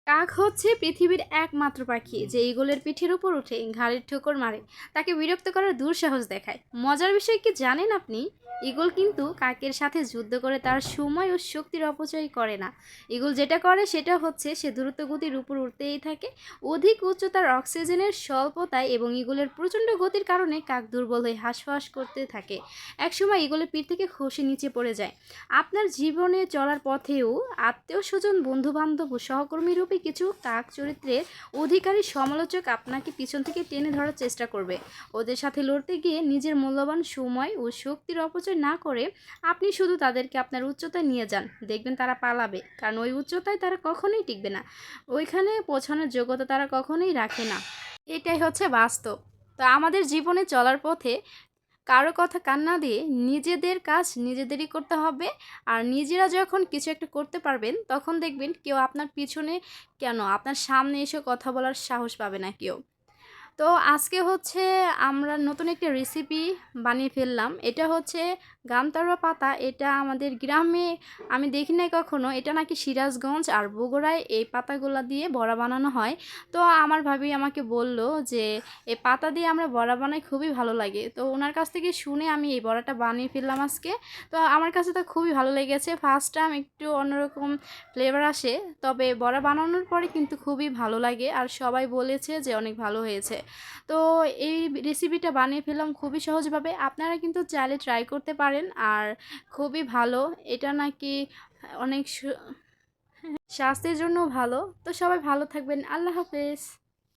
কাক হচ্ছে পৃথিবীর একমাত্র পাখি যে ঈগলের পিঠের উপর উঠে ঘাড়ের ঠোকর মারে, তাকে বিরক্ত করার দুঃসাহস দেখায়। মজার বিষয় কি জানেন আপনি? ঈগল কিন্তু কাকের সাথে যুদ্ধ করে তার সময় ও শক্তির অপচয় করে না। ঈগল যেটা করে সেটা হচ্ছে সে দ্রুত গতির উপর উঠতেই থাকে। অধিক উচ্চতার অক্সিজেনের স্বল্পতায় এবং ঈগলের প্রচণ্ড গতির কারণে কাক দুর্বল হয়ে হাঁসফাঁস করতে থাকে। একসময় ঈগলের পিঠ থেকে খসে নিচে পড়ে যায়। আপনার জীবনে চলার পথেও আত্মীয় স্বজন, বন্ধুবান্ধব ও সহকর্মী রূপে কিছু কাক চরিত্রের অধিকারী সমালোচক আপনাকে পিছন থেকে টেনে ধরার চেষ্টা করবে। ওদের সাথে লড়তে গিয়ে নিজের মূল্যবান সময় ও শক্তির অপচয় না করে আপনি শুধু তাদেরকে আপনার উচ্চতায় নিয়ে যান, দেখবেন তারা পালাবে, কারণ ওই উচ্চতায় তারা কখনোই টিকবে না। ওইখানে পৌঁছানোর যোগ্যতা তারা কখনোই রাখে না। এটাই হচ্ছে বাস্তব। তো আমাদের জীবনে চলার পথে কারো কথা কান না দিয়ে নিজেদের কাজ নিজেদেরই করতে হবে। আর নিজেরা যখন কিছু একটা করতে পারবেন তখন দেখবেন কেউ আপনার পিছনে, কেন আপনার সামনে এসে কথা বলার সাহস পাবে না কেউ। তো আজকে হচ্ছে আমরা নতুন একটা রেসিপি বানিয়ে ফেললাম। এটা হচ্ছে গামতাড়ুয়া পাতা। এটা আমাদের গ্রামে আমি দেখি নাই কখনো। এটা নাকি সিরাজগঞ্জ আর বগুড়ায় এই পাতাগুলা দিয়ে বড়া বানানো হয়। তো আমার ভাবি আমাকে বলল যে এই পাতা দিয়ে আমরা বড়া বানাই, খুবই ভালো লাগে। তো ওনার কাছ থেকে শুনে আমি এই বড়াটা বানিয়ে ফেললাম আজকে। তো আমার কাছে তো খুবই ভালো লেগেছে। ফার্স্ট টাইম একটু অন্যরকম ফ্লেভার আসে, তবে বড়া বানানোর পরে কিন্তু খুবই ভালো লাগে আর সবাই বলেছে যে অনেক ভালো হয়েছে। তো এই রেসিপিটা বানিয়ে ফেললাম খুবই সহজভাবে। আপনারা কিন্তু চাইলে ট্রাই করতে পারেন। আর খুবই ভালো। এটা নাকি অনেক স্বাস্থ্যের জন্য ভালো। তো সবাই ভালো থাকবেন। আল্লাহ হাফেজ।